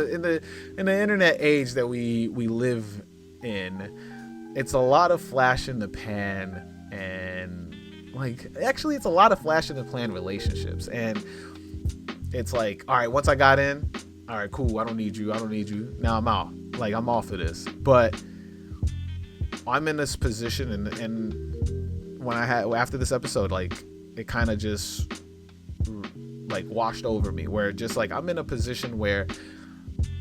the internet age that we live in, it's a lot of flash in the pan, and like actually it's a lot of flash in the pan relationships. And it's like, all right, once I got in, all right, cool, I don't need you, now I'm out, like I'm off of this. But I'm in this position, and when I had after this episode, like it kind of just like washed over me, where just like I'm in a position where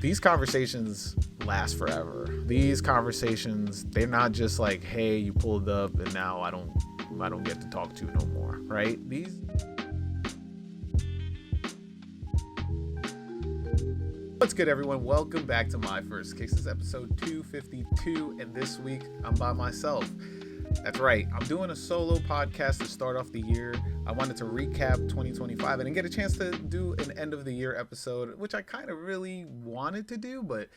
these conversations last forever. These conversations, they're not just like, hey, you pulled up and now I don't get to talk to you no more, right? What's good, everyone? Welcome back to My First Kicks. This is episode 252, and this week I'm by myself. That's right, I'm doing a solo podcast to start off the year. I wanted to recap 2025 and get a chance to do an end of the year episode, which I kind of really wanted to do, but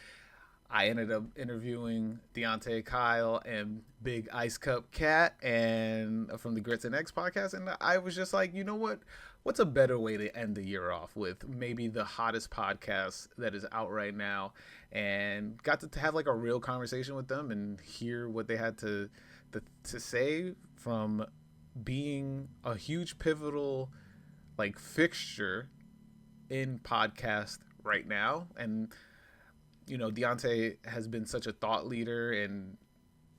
I ended up interviewing Deontay, Kyle, and Big Ice Cup Cat, and from the Grits and Eggs podcast, and I was just like, you know what? What's a better way to end the year off with maybe the hottest podcast that is out right now, and got to have like a real conversation with them and hear what they had to say from being a huge pivotal like fixture in podcast right now. And you know, Deontay has been such a thought leader and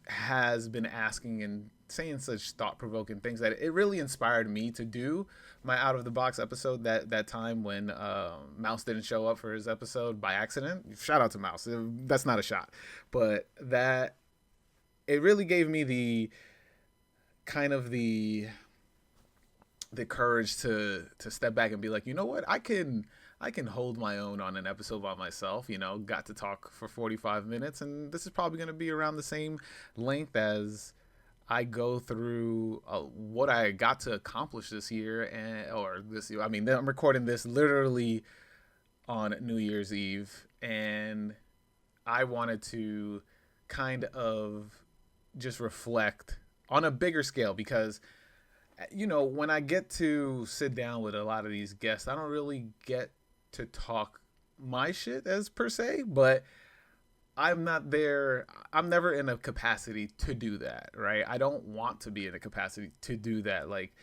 has been asking and saying such thought-provoking things that it really inspired me to do my out of the box episode that time when Mouse didn't show up for his episode by accident. Shout out to Mouse. That's not a shot, but that it really gave me the kind of the courage to step back and be like, you know what, I can hold my own on an episode by myself. You know, got to talk for 45 minutes, and this is probably going to be around the same length as I go through what I got to accomplish this year, or this year. I mean, I'm recording this literally on New Year's Eve, and I wanted to kind of just reflect on a bigger scale, because you know, when I get to sit down with a lot of these guests, I don't really get to talk my shit as per se, but I'm not there. I'm never in a capacity to do that, right? I don't want to be in a capacity to do that. Like,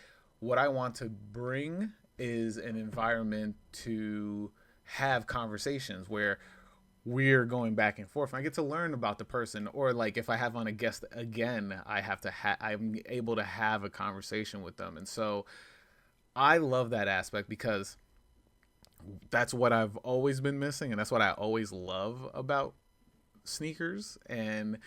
what I want to bring is an environment to have conversations where we're going back and forth. I get to learn about the person, or like if I have on a guest again, I'm able to have a conversation with them. And so I love that aspect, because that's what I've always been missing, and that's what I always love about sneakers. And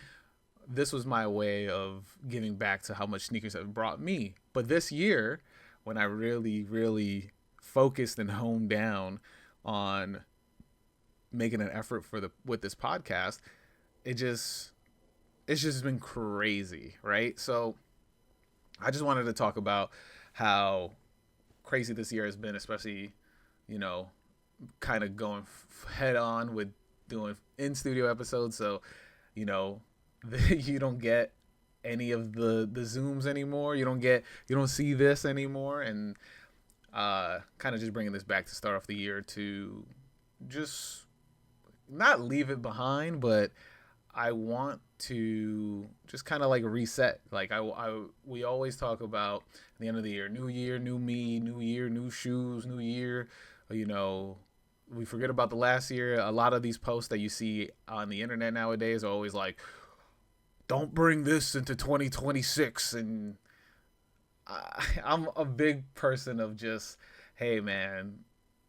this was my way of giving back to how much sneakers have brought me. But this year, when I really focused and honed down on making an effort with this podcast, it's just been crazy, right? So I just wanted to talk about how crazy this year has been, especially, you know, kind of going head on with doing in studio episodes. So, you know, you don't get any of the Zooms anymore. You don't see this anymore. And kind of just bringing this back to start off the year to just not leave it behind, but I want to just kind of like reset. Like we always talk about at the end of the year, new year, new me, new year, new shoes, new year. You know, we forget about the last year. A lot of these posts that you see on the internet nowadays are always like, don't bring this into 2026. And I'm a big person of just, hey man,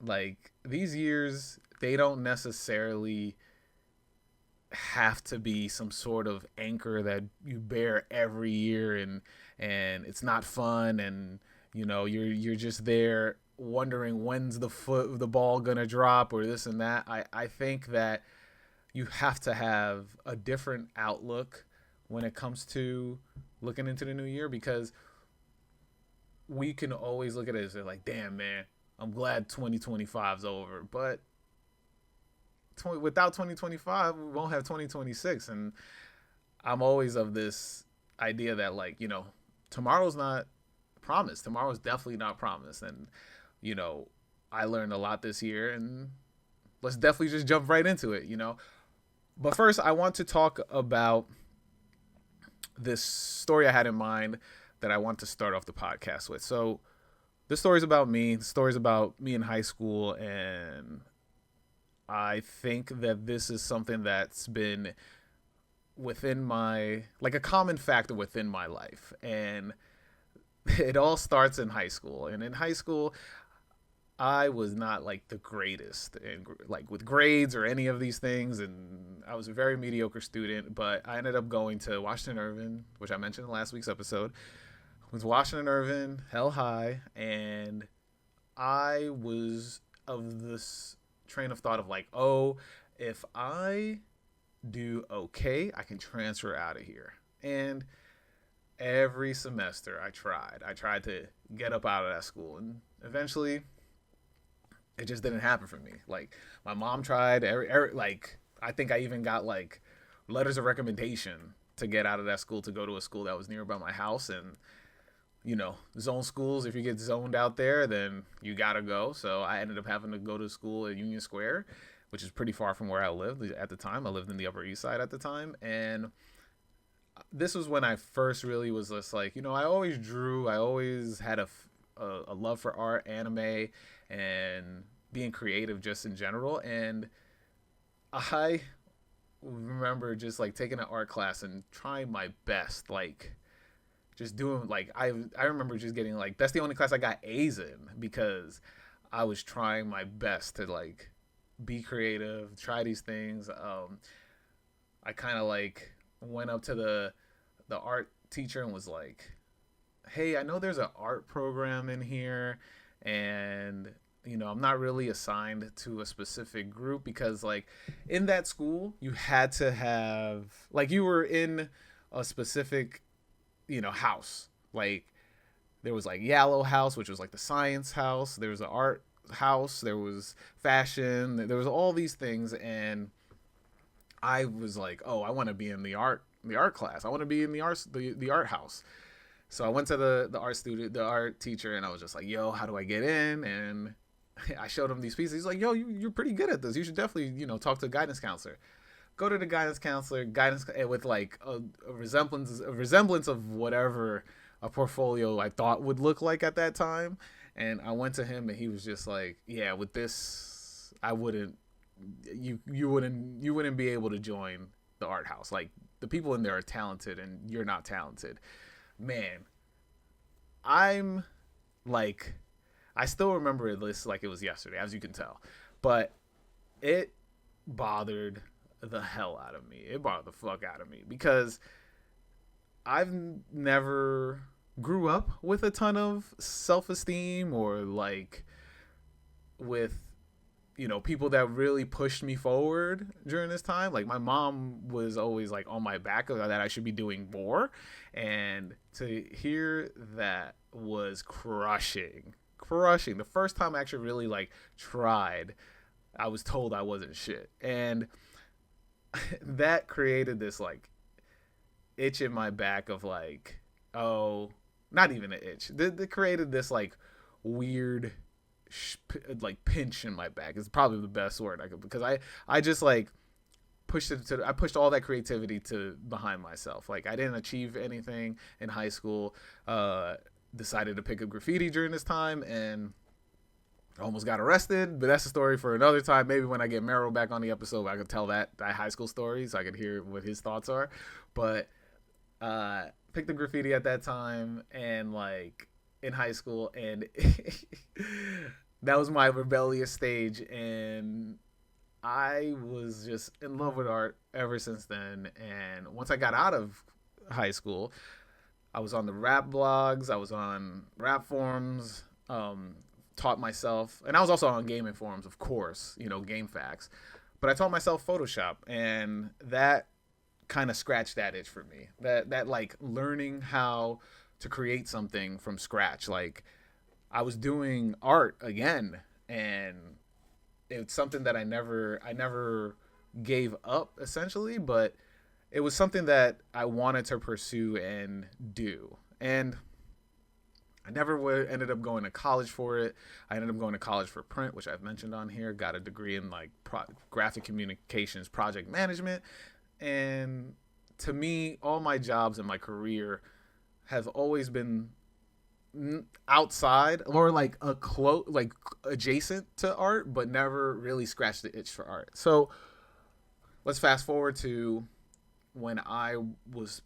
like these years, they don't necessarily have to be some sort of anchor that you bear every year, and it's not fun, and you know, you're just there wondering when's the ball gonna drop, or this and that. I think that you have to have a different outlook when it comes to looking into the new year, because we can always look at it as like, damn man, I'm glad 2025's over, but without 2025, we won't have 2026. And I'm always of this idea that, like, you know, tomorrow's not promised. Tomorrow's definitely not promised. And, you know, I learned a lot this year, and let's definitely just jump right into it, you know. But first, I want to talk about this story I had in mind that I want to start off the podcast with. So, this story is about me. The story is about me in high school, and I think that this is something that's been within my, like, a common factor within my life. And it all starts in high school. And in high school, I was not like the greatest and like with grades or any of these things, and I was a very mediocre student. But I ended up going to Washington Irving, which I mentioned in last week's episode. I went to Washington Irving, hell high, and I was of this train of thought of like, oh, if I do okay, I can transfer out of here. And every semester I tried to get up out of that school, and eventually it just didn't happen for me. Like, my mom tried like, I think I even got like letters of recommendation to get out of that school, to go to a school that was nearby my house. And you know, zone schools, if you get zoned out there, then you gotta go. So I ended up having to go to school at Union Square, which is pretty far from where I lived at the time. I lived in the Upper East Side at the time. And this was when I first really was just like, you know, I always drew. I always had a love for art, anime, and being creative just in general. And I remember just like taking an art class and trying my best, like just doing like I remember just getting like, that's the only class I got A's in, because I was trying my best to like be creative, try these things. I kind of like went up to the art teacher and was like, hey, I know there's an art program in here, and you know, I'm not really assigned to a specific group, because like in that school you had to have, like, you were in a specific, you know, house. Like, there was like Yallow House, which was like the science house. There was an art house. There was fashion. There was all these things, and I was like, oh, I want to be in the art class. I want to be in the art house. So I went to the art teacher, and I was just like, yo, how do I get in? And I showed him these pieces. He's like, yo, you're pretty good at this. You should definitely, you know, talk to a guidance counselor. Go to the guidance counselor, with like a resemblance of whatever a portfolio I thought would look like at that time. And I went to him, and he was just like, yeah, with this, I wouldn't, you wouldn't be able to join the art house. Like, the people in there are talented, and you're not talented. Man, I'm like, I still remember this like it was yesterday, as you can tell. But it bothered the hell out of me. It bothered the fuck out of me, because I've never grew up with a ton of self-esteem, or like with, you know, people that really pushed me forward during this time. Like, my mom was always like on my back that I should be doing more, and to hear that was crushing. The first time I actually really like tried, I was told I wasn't shit, and that created this like itch in my back of like, oh, not even an itch. They created this like weird like pinch in my back is probably the best word I could, because I just like I pushed all that creativity to behind myself. Like, I didn't achieve anything in high school. Decided to pick up graffiti during this time, and I almost got arrested, but that's a story for another time. Maybe when I get Mero back on the episode, I could tell that high school story, so I could hear what his thoughts are. But picked up graffiti at that time, and like in high school, and that was my rebellious stage, and I was just in love with art ever since then. And once I got out of high school, I was on the rap blogs, I was on rap forums, taught myself, and I was also on gaming forums, of course, you know, Game Facts. But I taught myself Photoshop, and that kind of scratched that itch for me. That like learning how to create something from scratch. Like, I was doing art again, and it's something that I never gave up, essentially, but it was something that I wanted to pursue and do. And I never ended up going to college for it. I ended up going to college for print, which I've mentioned on here. Got a degree in like graphic communications, project management, and to me, all my jobs in my career have always been outside or like like adjacent to art, but never really scratched the itch for art. So let's fast forward to when I was,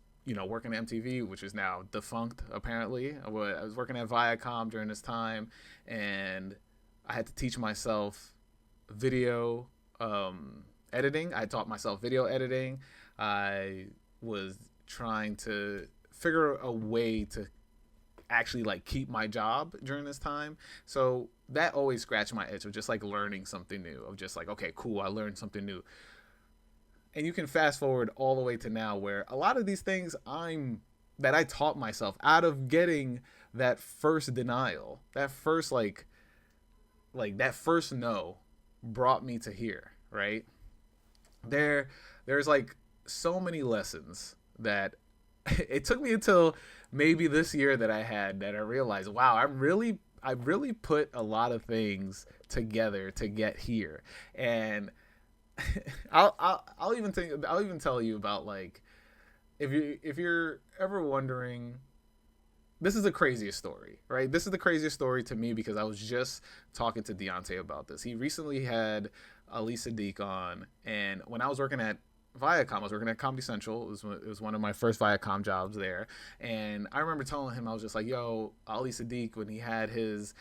working at MTV, which is now defunct apparently. I was working at Viacom during this time, and I had to teach myself video editing. I taught myself video editing. I was trying to figure a way to actually like keep my job during this time. So that always scratched my itch of just like learning something new, of just like, okay, cool, I learned something new. And you can fast forward all the way to now where a lot of these things that I taught myself out of getting that first denial, that first like that first no brought me to here, right? There's like so many lessons that it took me until maybe this year that I realized, wow, I really put a lot of things together to get here. And I'll even tell you about like if you're ever wondering, this is the craziest story, right? This is the craziest story to me because I was just talking to Deontay about this. He recently had Ali Sadiq on, and when I was working at Viacom, I was working at Comedy Central. It was one of my first Viacom jobs there, and I remember telling him, I was just like, "Yo, Ali Sadiq, when he had his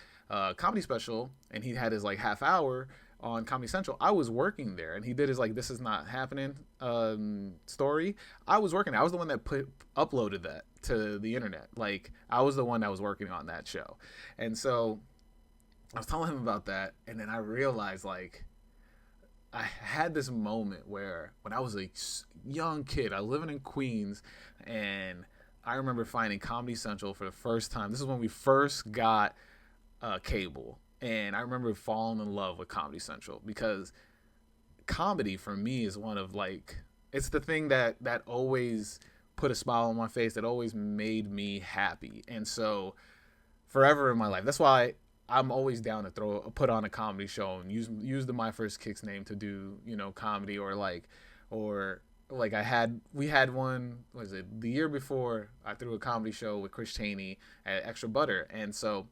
comedy special and he had his like half hour on Comedy Central, I was working there, and he did his like This Is Not Happening story. I was working. I was the one that uploaded that to the internet. Like I was the one that was working on that show, and so I was telling him about that, and then I realized like I had this moment where when I was a young kid, I living in Queens, and I remember finding Comedy Central for the first time. This is when we first got cable, and I remember falling in love with Comedy Central because comedy for me is one of like, it's the thing that always put a smile on my face, that always made me happy. And so forever in my life, that's why I'm always down to put on a comedy show and use the My First Kicks name to do, comedy, or like we had one, was it the year before, I threw a comedy show with Chris Chaney at Extra Butter. And so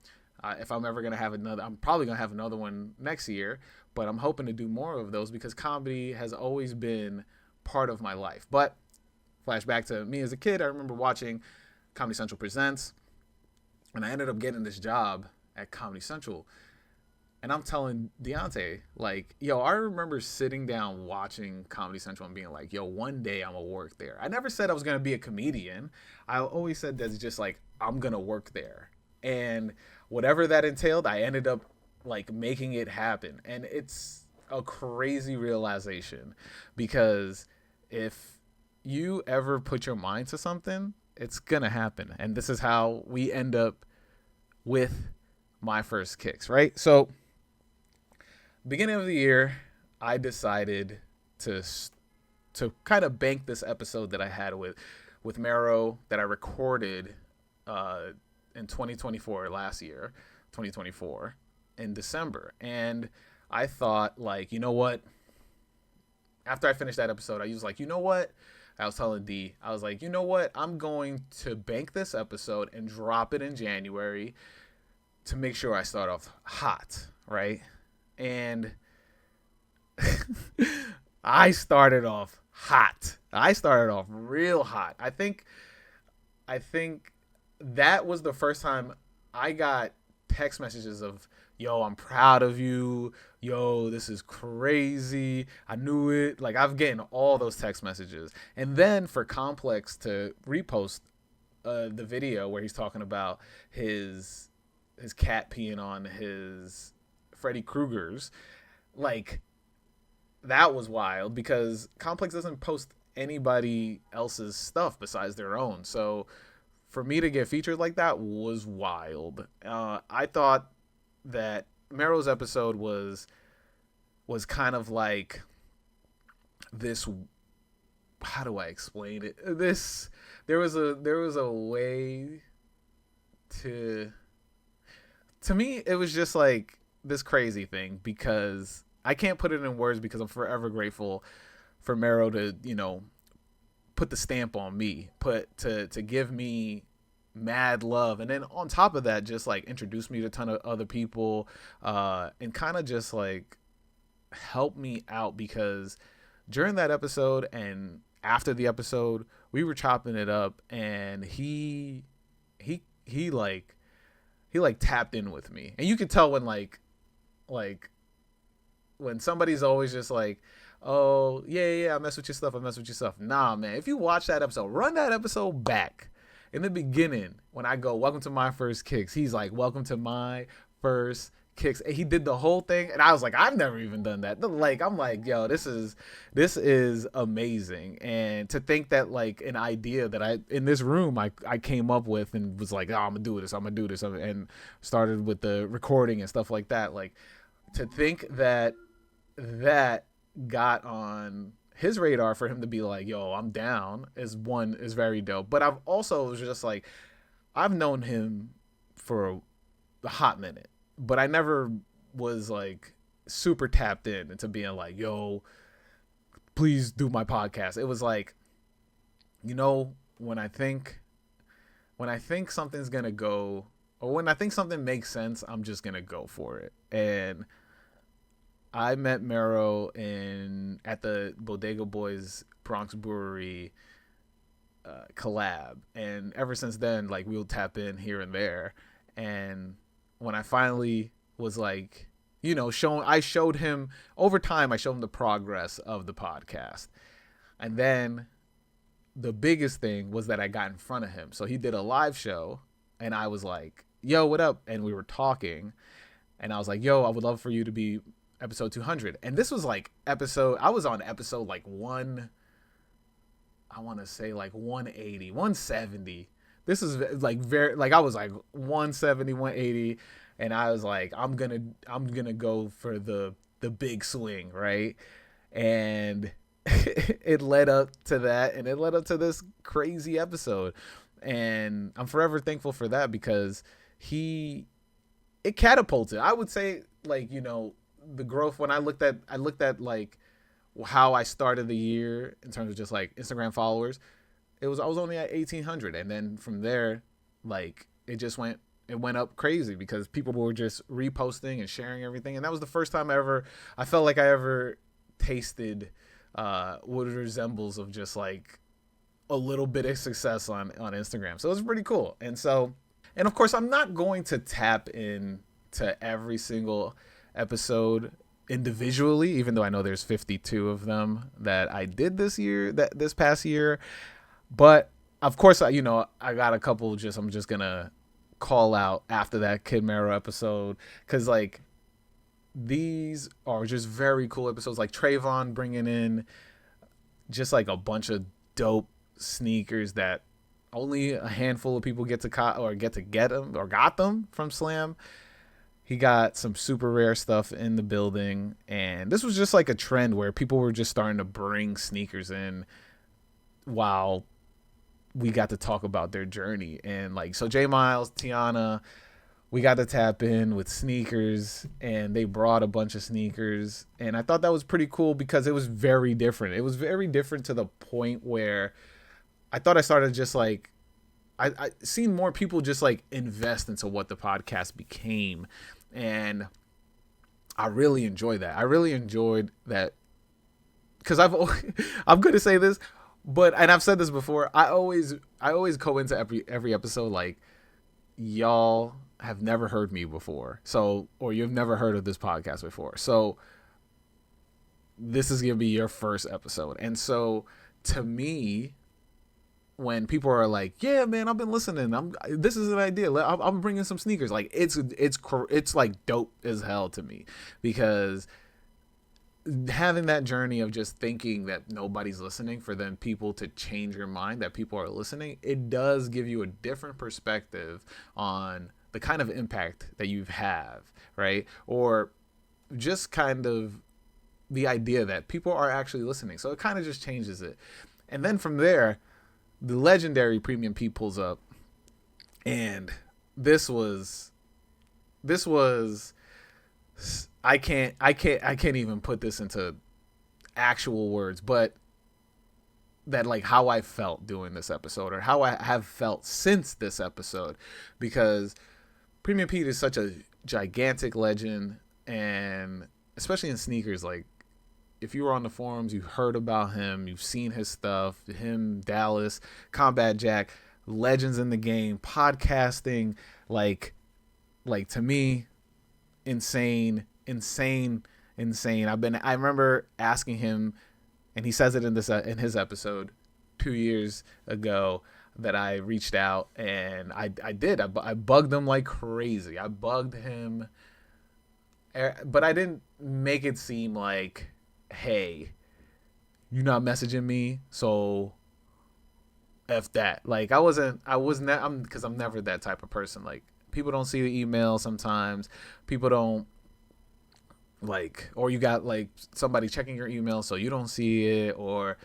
if I'm ever going to have another, I'm probably going to have another one next year, but I'm hoping to do more of those because comedy has always been part of my life. But flashback to me as a kid, I remember watching Comedy Central Presents, and I ended up getting this job at Comedy Central. And I'm telling Deontay, like, yo, I remember sitting down watching Comedy Central and being like, yo, one day I'm going to work there. I never said I was going to be a comedian. I always said that it's just like, I'm going to work there. And whatever that entailed, I ended up like making it happen. And it's a crazy realization because if you ever put your mind to something, it's going to happen. And this is how we end up with My First Kicks, right? So beginning of the year, I decided to kind of bank this episode that I had with Mero that I recorded in 2024, last year, 2024, in December. And I thought, like, you know what? After I finished that episode, I was like, you know what? I was telling D, I was like, you know what? I'm going to bank this episode and drop it in January to make sure I start off hot, right? And I started off hot. I started off real hot. I think that was the first time I got text messages of, yo, I'm proud of you. Yo, this is crazy. I knew it. Like, I've getting all those text messages. And then for Complex to repost the video where he's talking about his cat peeing on his Freddy Krueger's, like, that was wild because Complex doesn't post anybody else's stuff besides their own. So for me to get featured like that was wild. I thought that Mero's episode was kind of like this. How do I explain it? There was a way to to me, it was just like this crazy thing because I can't put it in words because I'm forever grateful for Mero to, put the stamp on me, to give me mad love, and then on top of that, just like introduce me to a ton of other people, and kind of just like help me out because during that episode and after the episode, we were chopping it up, and he like tapped in with me, and you could tell when like when somebody's always just like, oh yeah, I mess with your stuff. Nah, man, if you watch that episode, run that episode back. In the beginning, when I go, welcome to my first kicks, he's like, welcome to my first kicks. And he did the whole thing, and I was like, I've never even done that. Like, I'm like, yo, this is amazing. And to think that like an idea that I in this room I came up with and was like, oh, I'm gonna do this, and started with the recording and stuff like that. Like, to think that got on his radar for him to be like, yo, I'm down, is very dope. But I've also was just like, I've known him for a hot minute, but I never was like super tapped in into being like, yo, please do my podcast. It was like, when I think something's gonna go, or when I think something makes sense, I'm just gonna go for it. And I met Mero at the Bodega Boys Bronx Brewery collab, and ever since then, like, we'll tap in here and there. And when I finally was like, I showed him over time. I showed him the progress of the podcast, and then the biggest thing was that I got in front of him. So he did a live show, and I was like, "Yo, what up?" And we were talking, and I was like, "Yo, I would love for you to be episode 200." And this was like I was on episode like I want to say like 180, 170. This is like very, like, I was like 170, 180, and I was like, I'm gonna go for the big swing, right? And it led up to that, and it led up to this crazy episode, and I'm forever thankful for that because it catapulted. I would say, like, the growth. When I looked at like how I started the year in terms of just like Instagram followers, I was only at 1,800, and then from there, like, it went up crazy because people were just reposting and sharing everything, and that was the first time I felt like I ever tasted what it resembles of just like a little bit of success on Instagram. So it was pretty cool. And of course, I'm not going to tap in to every single episode individually, even though I know there's 52 of them that I did this past year. But of course, I got a couple I'm just gonna call out after that Kid Mero episode, because like these are just very cool episodes. Like Trayvon bringing in just like a bunch of dope sneakers that only a handful of people get them or got them from Slam. He got some super rare stuff in the building, and this was just like a trend where people were just starting to bring sneakers in while we got to talk about their journey. And like, so J Miles, Tiana, we got to tap in with sneakers, and they brought a bunch of sneakers, and I thought that was pretty cool because it was very different. It was very different to the point where I thought I started just like, I seen more people just like invest into what the podcast became, and I really enjoyed that. I really enjoyed that because I'm going to say this, and I've said this before. I always go into every episode like, y'all have never heard me before, or you've never heard of this podcast before, so this is gonna be your first episode. And so to me, when people are like, yeah, man, I've been listening, this is an idea, I'm bringing some sneakers, like, it's like dope as hell to me, because having that journey of just thinking that nobody's listening, for then people to change your mind that people are listening, it does give you a different perspective on the kind of impact that you have, right? Or just kind of the idea that people are actually listening. So it kind of just changes it. And then from there, the legendary Premium P pulls up, and this was this was, I can't even put this into actual words, but that like how I felt doing this episode, or how I have felt since this episode, because Premium Pete is such a gigantic legend, and especially in sneakers, like if you were on the forums, you heard about him, you've seen his stuff, him, Dallas, Combat Jack, legends in the game, podcasting, like to me, insane. I remember asking him, and he says it in his episode 2 years ago, that I reached out, and I bugged him like crazy. I bugged him, but I didn't make it seem like, hey, you're not messaging me, so F that. Like because I'm never that type of person. Like, people don't see the email sometimes. People don't, like, or you got like somebody checking your email so you don't see it, or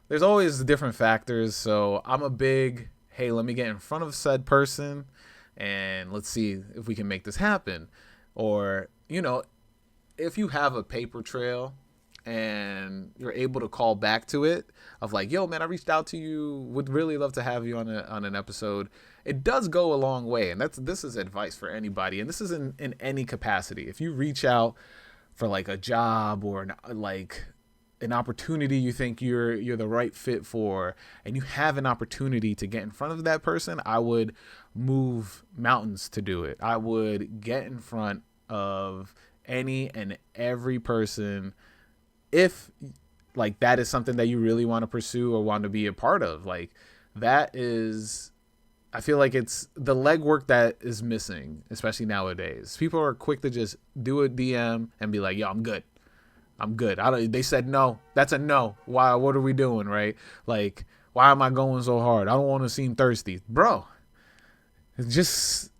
there's always different factors. So I'm a big, hey, let me get in front of said person and let's see if we can make this happen. Or, if you have a paper trail and you're able to call back to it of like, yo, man, I reached out to you, would really love to have you on an episode. It does go a long way. And this is advice for anybody. And this is in any capacity. If you reach out for like a job, or an opportunity you think you're the right fit for, and you have an opportunity to get in front of that person, I would move mountains to do it. I would get in front of any and every person if like that is something that you really want to pursue or want to be a part of. Like, that is, I feel like it's the legwork that is missing, especially nowadays. People are quick to just do a DM and be like, yo, I'm good. They said no. That's a no. Why? What are we doing, right? Like, why am I going so hard? I don't want to seem thirsty. Bro, it's just,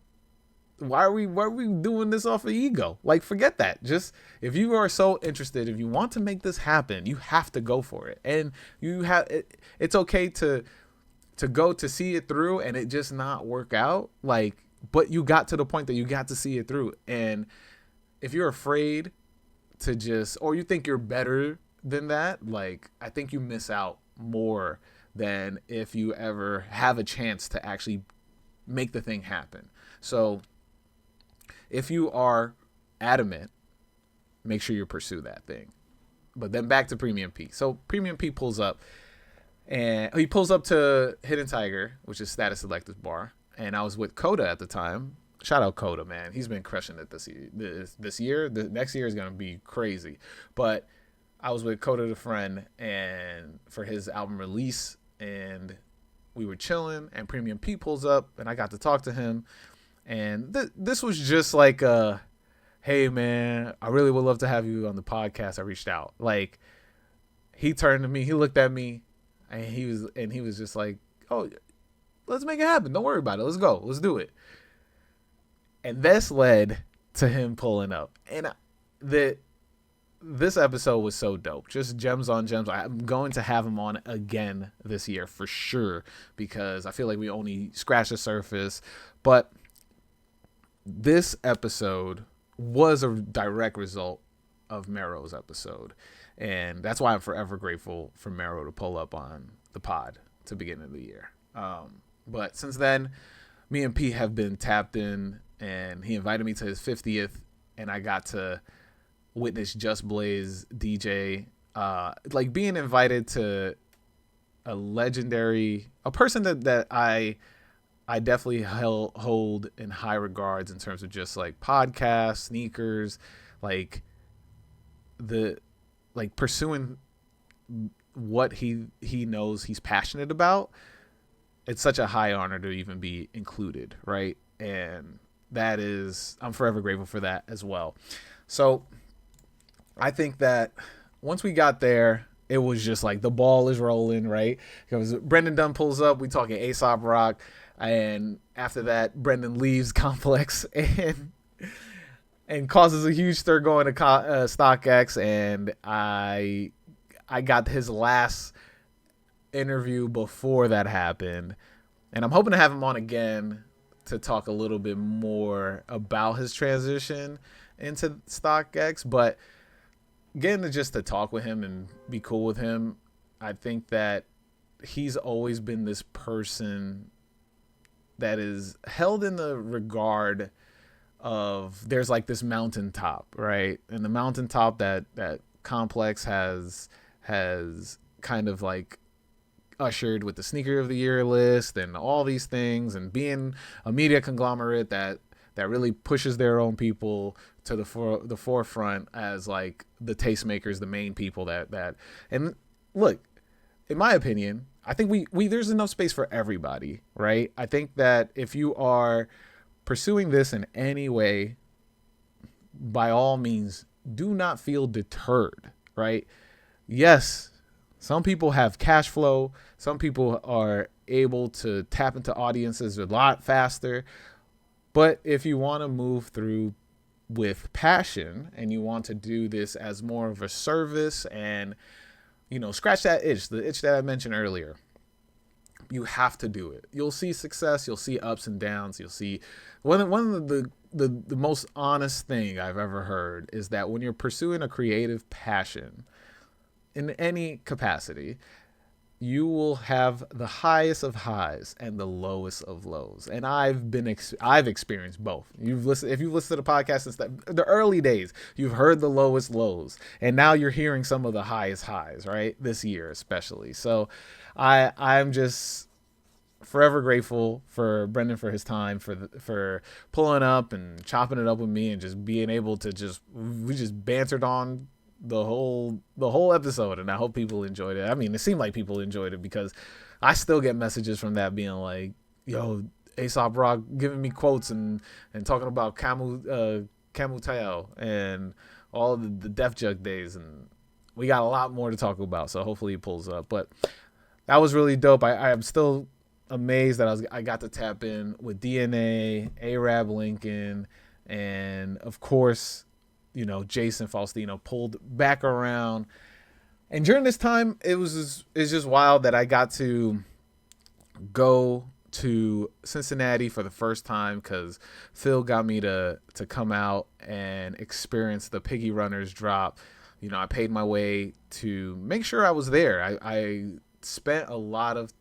why are we doing this off of ego? Like, forget that. Just, if you are so interested, if you want to make this happen, you have to go for it. And it's okay to go to see it through and it just not work out. Like, but you got to the point that you got to see it through. And if you're afraid to just, or you think you're better than that, like, I think you miss out more than if you ever have a chance to actually make the thing happen. So if you are adamant, make sure you pursue that thing. But then back to Premium P. So Premium P pulls up, and he pulls up to Hidden Tiger, which is Status Selector's bar. And I was with Coda at the time. Shout out Coda, man. He's been crushing it this year. The next year is going to be crazy. But I was with Coda, the friend, and for his album release, and we were chilling, and Premium P pulls up, and I got to talk to him. And this was just like a, hey, man, I really would love to have you on the podcast. I reached out. Like, he turned to me, he looked at me, and he was just like, oh, let's make it happen. Don't worry about it. Let's go. Let's do it. And this led to him pulling up. And this episode was so dope. Just gems on gems. I'm going to have him on again this year for sure, because I feel like we only scratched the surface. But this episode was a direct result of Mero's episode. And that's why I'm forever grateful for Mero to pull up on the pod to begin of the year. But since then, me and Pete have been tapped in, and he invited me to his 50th, and I got to witness Just Blaze DJ. Like, being invited to a person that I definitely hold in high regards in terms of just like podcasts, sneakers, like pursuing what he knows he's passionate about. It's such a high honor to even be included, right? And I'm forever grateful for that as well. So I think that once we got there, it was just like the ball is rolling, right? Because Brendan Dunn pulls up, we talking Aesop Rock, and after that, Brendan leaves Complex and causes a huge stir going to StockX, and I got his last interview before that happened, and I'm hoping to have him on again to talk a little bit more about his transition into StockX, but getting to just to talk with him and be cool with him, I think that he's always been this person that is held in the regard of there's like this mountaintop, right? And the mountaintop that Complex has kind of like ushered with the sneaker of the year list and all these things, and being a media conglomerate that really pushes their own people to the forefront as like the tastemakers, the main people that and look, in my opinion, I think we there's enough space for everybody, right? I think that if you are pursuing this in any way, by all means, do not feel deterred, right? Yes, some people have cash flow. Some people are able to tap into audiences a lot faster. But if you want to move through with passion and you want to do this as more of a service and, scratch that itch, the itch that I mentioned earlier, you have to do it. You'll see success. You'll see ups and downs. You'll see one of the most honest thing I've ever heard is that when you're pursuing a creative passion in any capacity, you will have the highest of highs and the lowest of lows. And I've experienced both. If you've listened to the podcast since the early days, you've heard the lowest lows, and now you're hearing some of the highest highs, right? This year especially. So I'm just forever grateful for Brendan for his time, for pulling up and chopping it up with me and just being able to we just bantered on the whole episode, and I hope people enjoyed it. I mean, it seemed like people enjoyed it because I still get messages from that being like, yo, Aesop Rock giving me quotes and talking about Camu Tao and all the Def Jug days, and we got a lot more to talk about, so hopefully it pulls up. But that was really dope. I am still amazed that I got to tap in with DNA, Arab Lincoln, and of course, Jason Faustino pulled back around. And during this time, it's just wild that I got to go to Cincinnati for the first time because Phil got me to come out and experience the Piggy Runners drop. I paid my way to make sure I was there. I spent a lot of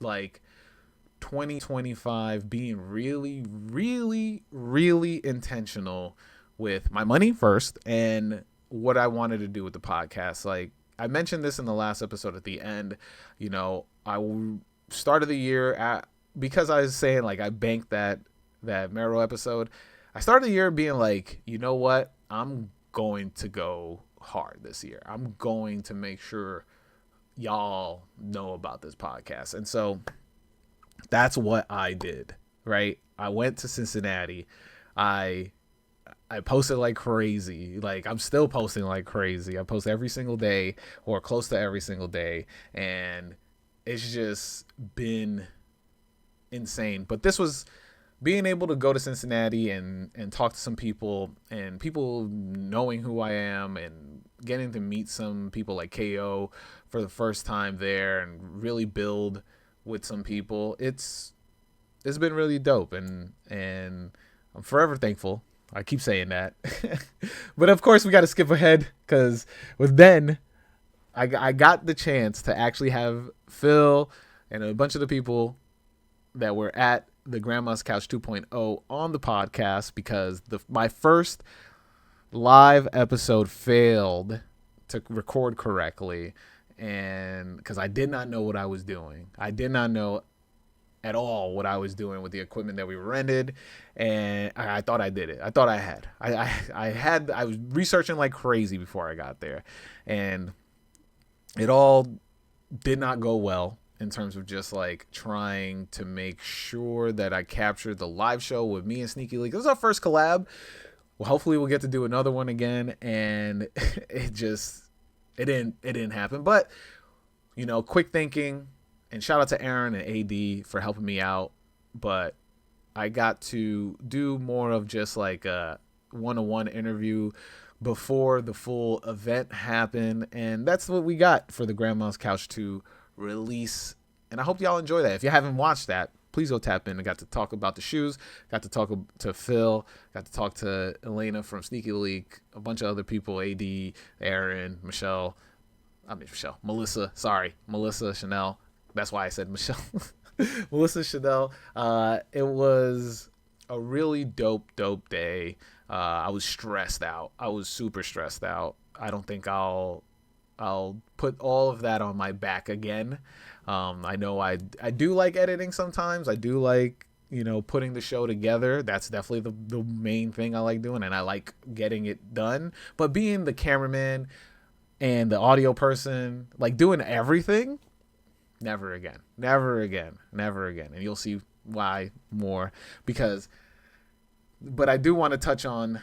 2025 being really, really, really intentional with my money first and what I wanted to do with the podcast. Like I mentioned this in the last episode at the end, I started the year because I was saying I banked that Mero episode. I started the year being like, you know what? I'm going to go hard this year. I'm going to make sure y'all know about this podcast. And so that's what I did, right? I went to Cincinnati. I posted like crazy. I'm still posting like crazy. I post every single day or close to every single day. And it's just been insane. But this was being able to go to Cincinnati and talk to some people and people knowing who I am and getting to meet some people like KO for the first time there and really build with some people. It's been really dope. And I'm forever thankful. I keep saying that. But of course we got to skip ahead because with Ben, I got the chance to actually have Phil and a bunch of the people that were at the Grandma's Couch 2.0 on the podcast because my first live episode failed to record correctly, and because I did not know what I was doing. I did not know at all what I was doing with the equipment that we rented, and I thought I did it. I thought I had. I was researching like crazy before I got there, and it all did not go well in terms of just trying to make sure that I captured the live show with me and Sneaky League. This is our first collab. Well, hopefully we'll get to do another one again, and it didn't happen. But quick thinking. And shout out to Aaron and AD for helping me out. But I got to do more of just a one-on-one interview before the full event happened. And that's what we got for the Grandma's Couch 2 release. And I hope y'all enjoy that. If you haven't watched that, please go tap in. I got to talk about the shoes, got to talk to Phil, got to talk to Elena from Sneaky Leak, a bunch of other people, AD, Aaron, Melissa, Melissa Chanel. That's why I said Michelle. Melissa Chanel. It was a really dope day. I was stressed out. I was super stressed out. I don't think I'll put all of that on my back again. I know I do like editing sometimes. I do like, putting the show together. That's definitely the main thing I like doing, and I like getting it done. But being the cameraman and the audio person, like doing everything, never again. And you'll see why more, but I do want to touch on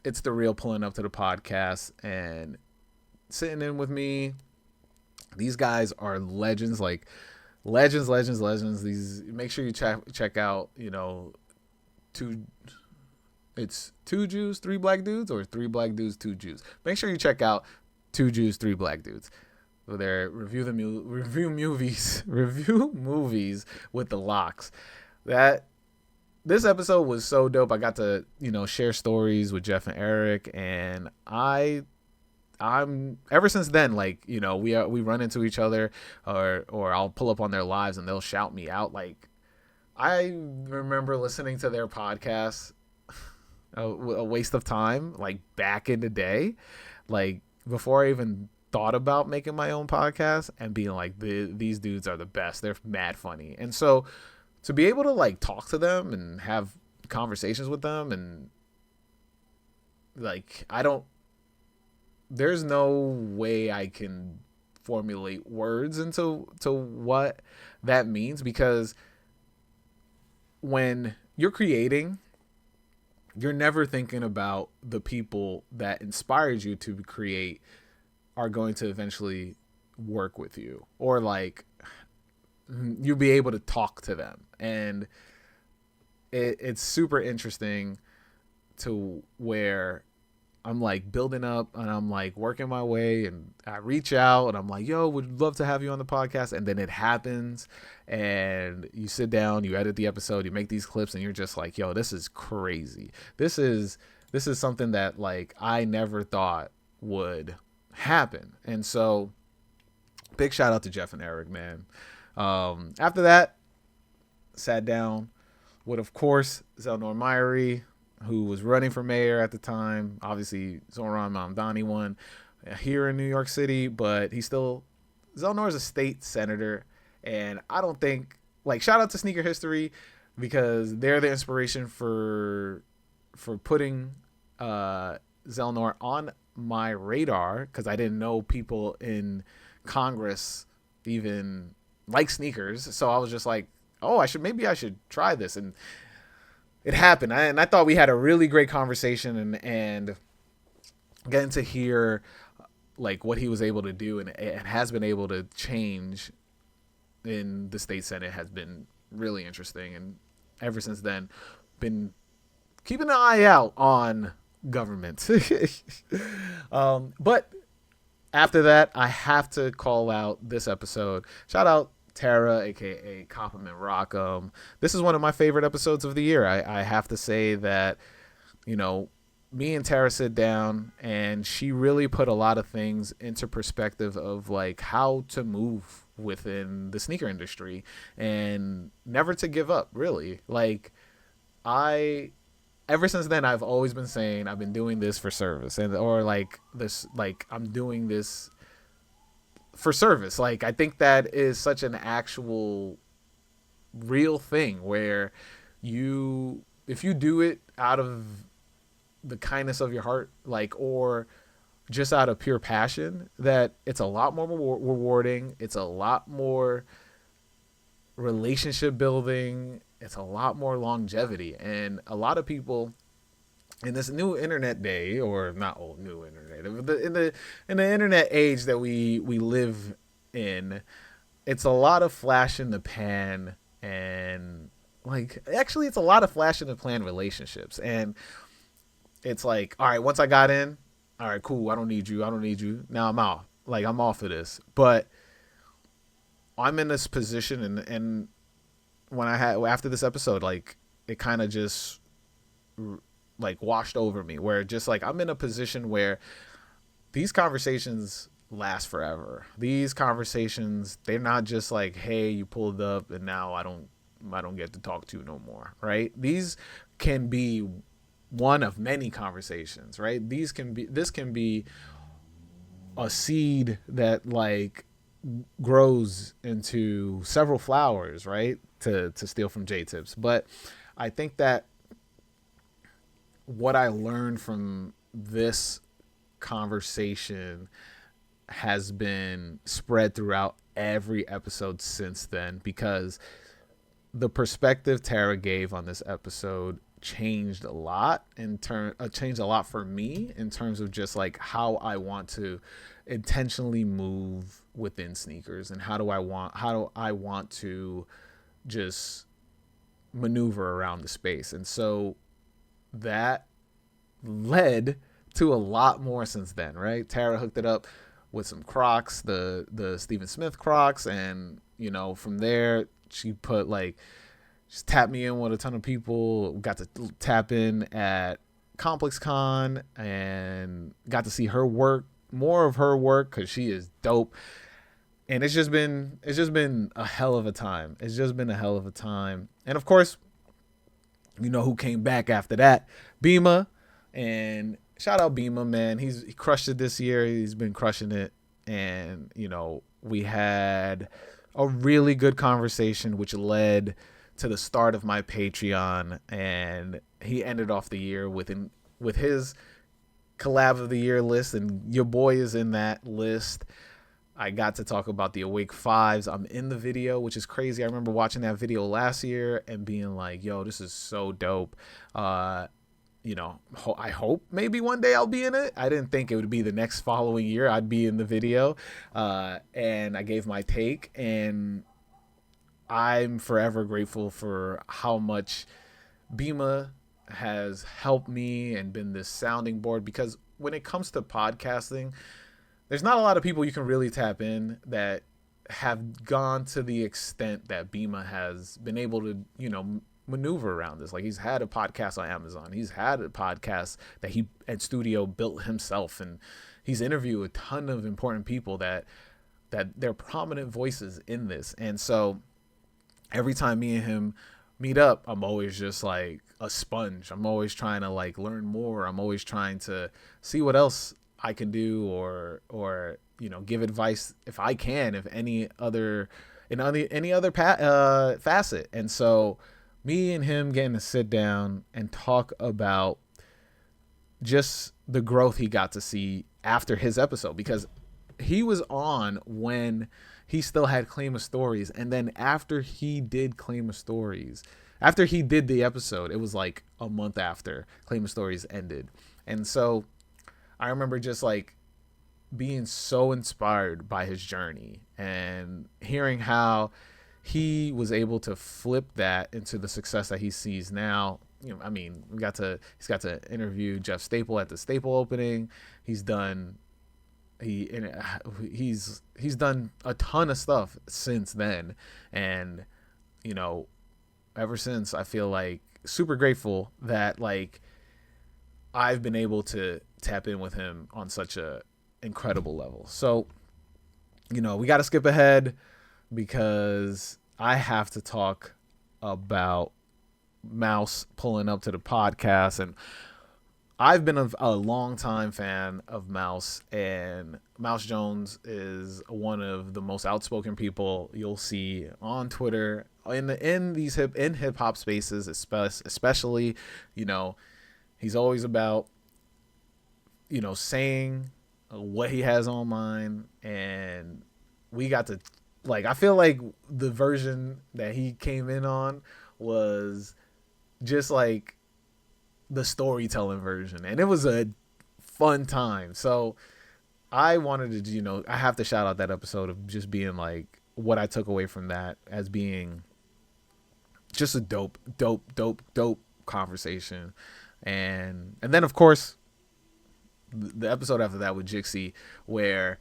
It's the Real pulling up to the podcast and sitting in with me. These guys are legends, like legends. These, make sure you check out, it's 2 Jews, 3 black dudes, or 3 black dudes, 2 Jews. Make sure you check out 2 Jews, 3 black dudes. They review movies with the locks. This episode was so dope. I got to, share stories with Jeff and Eric, and I'm ever since then, like, we run into each other, or I'll pull up on their lives and they'll shout me out. Like, I remember listening to their podcast, a waste of time, like back in the day, like before I even thought about making my own podcast, and being like, these dudes are the best. They're mad funny. And so to be able to like talk to them and have conversations with them, and like, there's no way I can formulate words into what that means, because when you're creating, you're never thinking about the people that inspired you to create are going to eventually work with you, or like you'll be able to talk to them. And it's super interesting to where I'm like building up and I'm like working my way, and I reach out and I'm like, yo, would love to have you on the podcast. And then it happens, and you sit down, you edit the episode, you make these clips, and you're just like, yo, this is crazy. This is something that like I never thought would happen. And so big shout out to Jeff and Eric, man. After that, sat down with, of course, Zelnor Myrie, who was running for mayor at the time. Obviously, Zoran Mamdani won here in New York City, but Zelnor is a state senator. And I don't think, like, shout out to Sneaker History, because they're the inspiration for putting Zelnor on my radar, because I didn't know people in Congress even like sneakers. So I was just like, oh, I should try this. And it happened. I thought we had a really great conversation, and getting to hear like what he was able to do and has been able to change in the state Senate has been really interesting. And ever since then, been keeping an eye out on government. But after that, I have to call out this episode. Shout out Tara, aka Compliment Rockham. This is one of my favorite episodes of the year. I have to say that, me and Tara sit down, and she really put a lot of things into perspective of like how to move within the sneaker industry and never to give up, really. Like, ever since then, I've always been saying I've been doing this for service, I'm doing this for service. Like, I think that is such an actual real thing where if you do it out of the kindness of your heart, like, or just out of pure passion, that it's a lot more rewarding. It's a lot more relationship building. It's a lot more longevity. And a lot of people in this new internet day, or not old new internet, in the internet age that we live in, it's a lot of flash in the pan, and like, actually it's a lot of flash in the pan relationships. And it's like, all right, once I got in, all right, cool, I don't need you. Now I'm out. Like, I'm off of this. But I'm in this position, and when I had after this episode, like it kind of just like washed over me, where just like I'm in a position where these conversations last forever. These conversations, they're not just like, hey, you pulled up and now I don't get to talk to you no more, right? These can be one of many conversations, right? This can be a seed that like grows into several flowers, right? To steal from J Tips. But I think that what I learned from this conversation has been spread throughout every episode since then, because the perspective Tara gave on this episode changed a lot changed a lot for me in terms of just like how I want to intentionally move within sneakers, and how do I want to just maneuver around the space. And so that led to a lot more since then, right? Tara hooked it up with some Crocs, the Stephen Smith Crocs, and from there she put like just tapped me in with a ton of people. Got to tap in at Complex Con and got to see her work, more of her work, because she is dope. And it's just been a hell of a time. It's just been a hell of a time. And of course, who came back after that? Bima. And shout out Bima, man. He crushed it this year. He's been crushing it. And, we had a really good conversation, which led to the start of my Patreon. And he ended off the year with his collab of the year list. And your boy is in that list. I got to talk about the Awake Fives. I'm in the video, which is crazy. I remember watching that video last year and being like, yo, this is so dope. I hope maybe one day I'll be in it. I didn't think it would be the next following year I'd be in the video. And I gave my take, and I'm forever grateful for how much Bima has helped me and been this sounding board, because when it comes to podcasting, there's not a lot of people you can really tap in that have gone to the extent that Bima has been able to, maneuver around this. Like, he's had a podcast on Amazon. He's had a podcast that he at studio built himself, and he's interviewed a ton of important people that they're prominent voices in this. And so every time me and him meet up, I'm always just like a sponge. I'm always trying to like learn more. I'm always trying to see what else I can do, or give advice if I can, if any other facet. And so me and him getting to sit down and talk about just the growth he got to see after his episode, because he was on when he still had Claim of Stories, and then after he did Claim of Stories, after he did the episode, it was like a month after Claim of Stories ended. And so I remember just like being so inspired by his journey and hearing how he was able to flip that into the success that he sees now. He's got to interview Jeff Staple at the Staple opening. He's done a ton of stuff since then, and ever since, I feel like super grateful that like I've been able to tap in with him on such a incredible level. So, we got to skip ahead because I have to talk about Mouse pulling up to the podcast. And I've been a long time fan of Mouse, and Mouse Jones is one of the most outspoken people you'll see on Twitter in hip hop spaces, especially, he's always about, saying what he has on mind. And we got to, like, I feel like the version that he came in on was just like the storytelling version, and it was a fun time. So I wanted to, I have to shout out that episode of just being like what I took away from that as being just a dope conversation. And then of course the episode after that with Jixie, where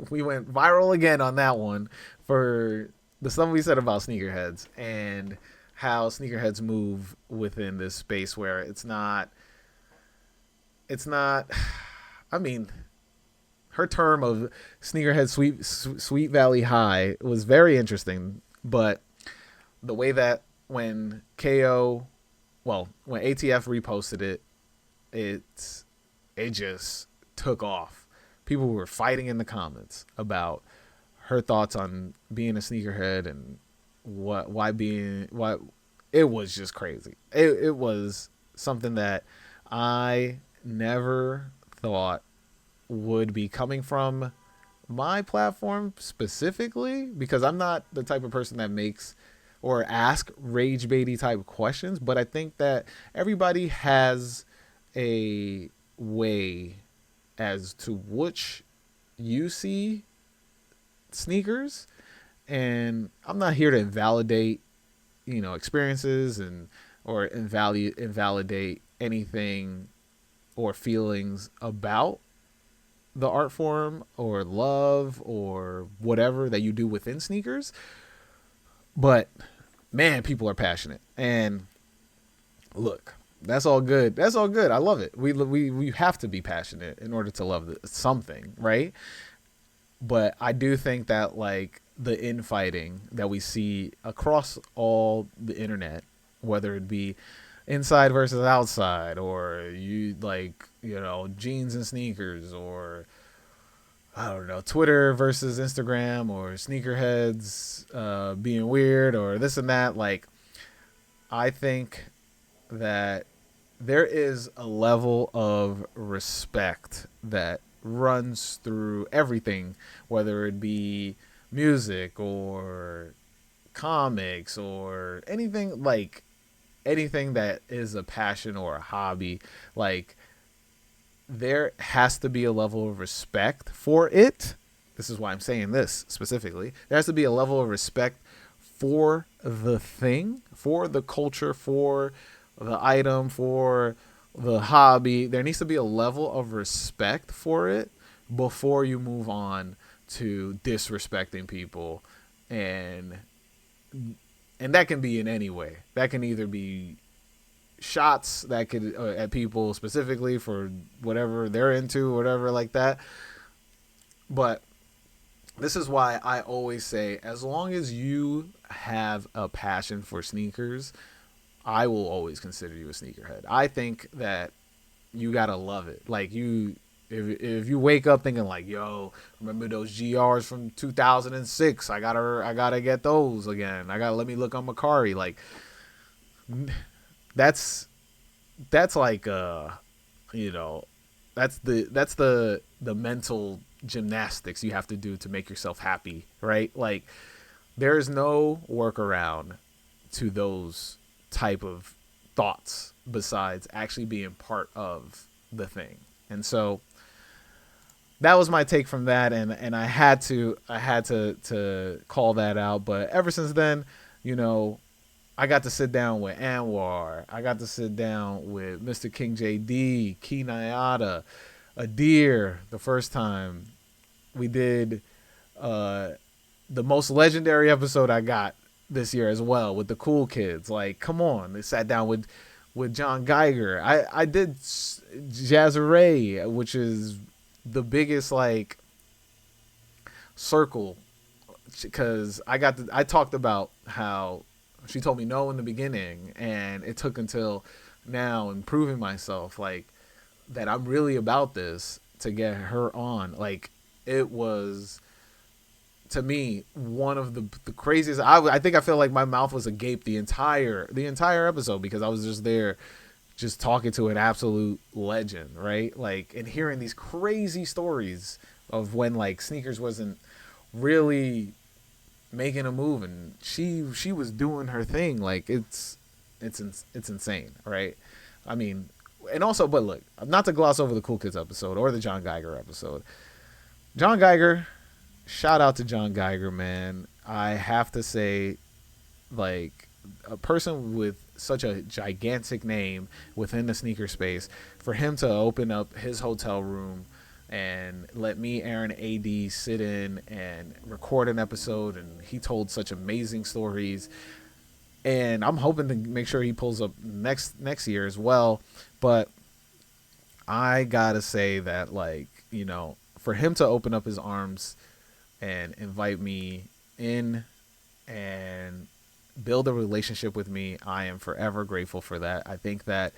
we went viral again on that one for the stuff we said about sneakerheads and how sneakerheads move within this space where it's not I mean, her term of sneakerhead sweet valley high was very interesting, but the way that when KO, well, when ATF reposted it, it it just took off. People were fighting in the comments about her thoughts on being a sneakerhead and why it was just crazy. It was something that I never thought would be coming from my platform specifically, because I'm not the type of person that makes or ask rage baity type questions, but I think that everybody has a way as to which you see sneakers, and I'm not here to invalidate, experiences and or invalidate anything or feelings about the art form or love or whatever that you do within sneakers. But man, people are passionate, and look, that's all good. That's all good. I love it. We have to be passionate in order to love something, right? But I do think that like the infighting that we see across all the internet, whether it be inside versus outside, or jeans and sneakers, or I don't know, Twitter versus Instagram, or sneakerheads being weird, or this and that. Like, I think that there is a level of respect that runs through everything, whether it be music or comics or anything that is a passion or a hobby. Like, there has to be a level of respect for it. This is why I'm saying this specifically. There has to be a level of respect for the thing, for the culture, for the item, for the hobby. There needs to be a level of respect for it before you move on to disrespecting people. And that can be in any way. That can either be shots that could at people specifically for whatever they're into, whatever like that. But this is why I always say, as long as you have a passion for sneakers, I will always consider you a sneakerhead. I think that you gotta love it. Like, if you wake up thinking like, yo, remember those GRs from 2006? I gotta get those again. Let me look on Macari. Like, that's like that's the mental gymnastics you have to do to make yourself happy, right? Like, there is no workaround to those type of thoughts besides actually being part of the thing. And so that was my take from that, and I had to call that out. But ever since then, I got to sit down with Anwar. I got to sit down with Mr. King JD, Key Nayada, Adir. The first time we did the most legendary episode I got this year as well, with the cool kids. Like, come on. They sat down with John Geiger. I did Jazzaray, which is the biggest like circle, because I talked about how she told me no in the beginning, and it took until now and proving myself like that I'm really about this to get her on. Like, it was, to me, one of the craziest. I think I feel like my mouth was agape the entire episode, because I was just there just talking to an absolute legend, right? Like, and hearing these crazy stories of when like sneakers wasn't really making a move, and she was doing her thing. Like, it's insane, right? I mean, and also, but look, not to gloss over the Cool Kids episode or the John Geiger episode. John Geiger, shout out to John Geiger, man. I have to say, like, a person with such a gigantic name within the sneaker space, for him to open up his hotel room and let me, Aaron, AD sit in and record an episode. And he told such amazing stories, and I'm hoping to make sure he pulls up next year as well. But I gotta say that, like, for him to open up his arms and invite me in and build a relationship with me, I am forever grateful for that. I think that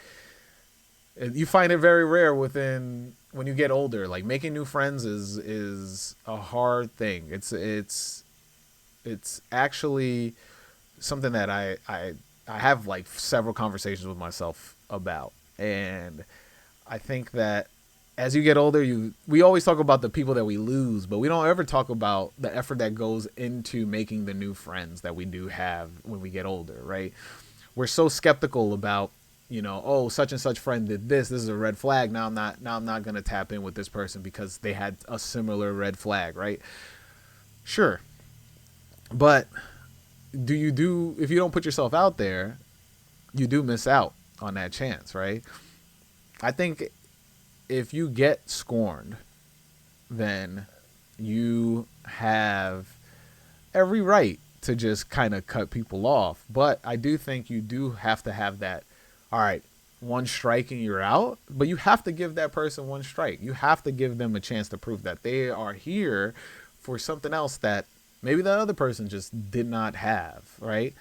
you find it very rare when you get older. Like, making new friends is a hard thing. It's actually something that I have like several conversations with myself about. And I think that as you get older, we always talk about the people that we lose, but we don't ever talk about the effort that goes into making the new friends that we do have when we get older, right? We're so skeptical about, oh, such and such friend did this. This is a red flag. Now I'm not going to tap in with this person because they had a similar red flag, right? Sure. But if you don't put yourself out there, you do miss out on that chance, right? I think if you get scorned, then you have every right to just kind of cut people off. But I do think you do have to have that, all right, one strike and you're out. But you have to give that person one strike. You have to give them a chance to prove that they are here for something else that maybe the other person just did not have, right?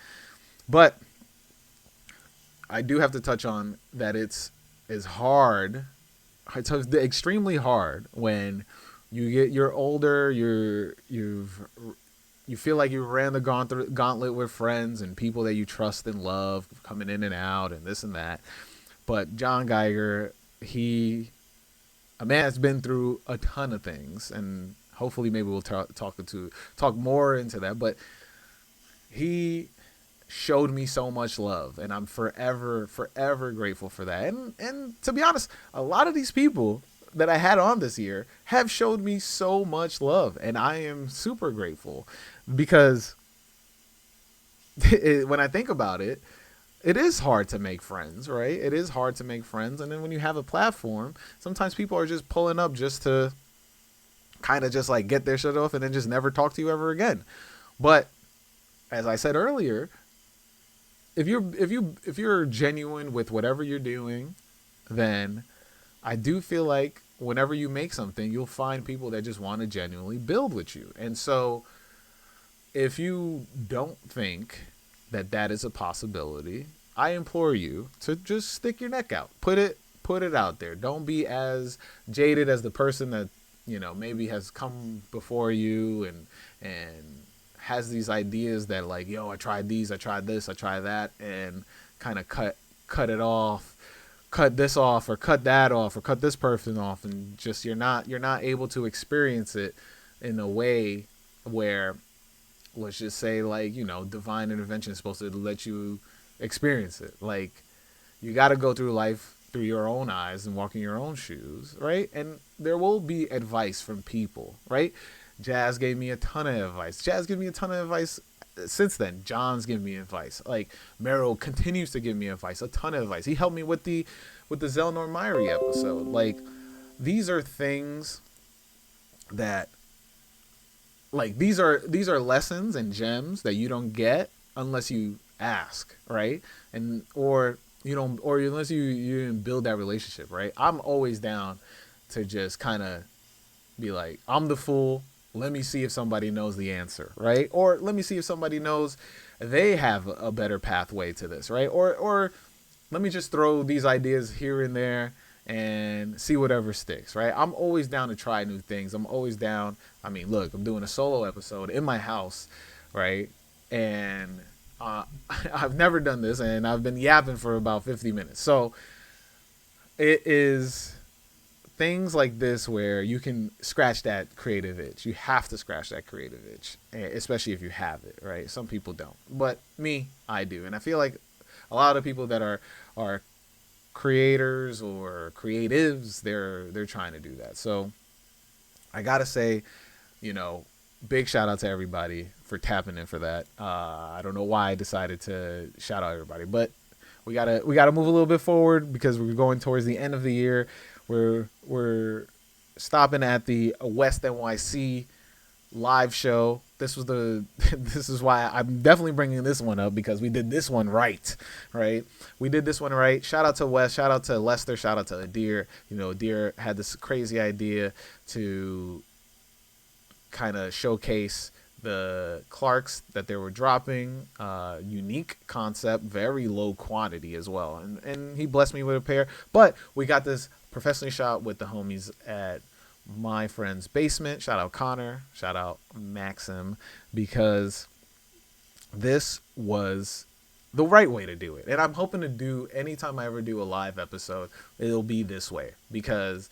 But I do have to touch on that it's hard. It's extremely hard when you're older, you feel like you ran the gauntlet with friends and people that you trust and love coming in and out and this and that. But John Geiger, a man has been through a ton of things, and hopefully maybe we'll talk more into that. But he showed me so much love, and I'm forever grateful for that. And to be honest, a lot of these people that I had on this year have showed me so much love, and I am super grateful because when I think about it, it is hard to make friends, right? It is hard to make friends, and then when you have a platform, sometimes people are just pulling up just to kind of just like get their shit off and then just never talk to you ever again. But as I said earlier, if you're genuine with whatever you're doing, then I do feel like whenever you make something, you'll find people that just want to genuinely build with you. And so if you don't think that is a possibility, I implore you to just stick your neck out. Put it out there. Don't be as jaded as the person that, maybe has come before you and has these ideas that, like, yo, I tried these, I tried this, I tried that, and kind of cut it off, cut this off, or cut that off, or cut this person off, and just you're not able to experience it in a way where, let's just say, like, divine intervention is supposed to let you experience it. Like, you got to go through life through your own eyes and walk in your own shoes, right? And there will be advice from people, right? Jazz gave me a ton of advice. Jazz gave me a ton of advice since then. John's given me advice. Like, Mero continues to give me advice, a ton of advice. He helped me with the Zelnor Myri episode. Like, these are things that, like, these are lessons and gems that you don't get unless you ask, right? And or unless you didn't build that relationship, right? I'm always down to just kind of be like, I'm the fool. Let me see if somebody knows the answer, right? Or let me see if somebody knows they have a better pathway to this, right? Or let me just throw these ideas here and there and see whatever sticks, right? I'm always down to try new things. I'm always down. I mean, look, I'm doing a solo episode in my house, right? And I've never done this, and I've been yapping for about 50 minutes. So it is things like this where you can scratch that creative itch. You have to scratch that creative itch, especially if you have it, right? Some people don't, but me, I do. And I feel like a lot of people that are creators or creatives, they're trying to do that. So I gotta say, big shout out to everybody for tapping in for that. I don't know why I decided to shout out everybody, but we gotta move a little bit forward because we're going towards the end of the year. We're stopping at the West NYC live show. This was the this is why I'm definitely bringing this one up, because we did this one right, right? We did this one right. Shout out to Wes, shout out to Lester, shout out to Adir. You know, Adir had this crazy idea to kind of showcase the Clarks that they were dropping. Unique concept, very low quantity as well, and he blessed me with a pair. But we got this professionally shot with the homies at my friend's basement. Shout out Connor, shout out Maxim, because this was the right way to do it. And I'm hoping to do, anytime I ever do a live episode, it'll be this way, because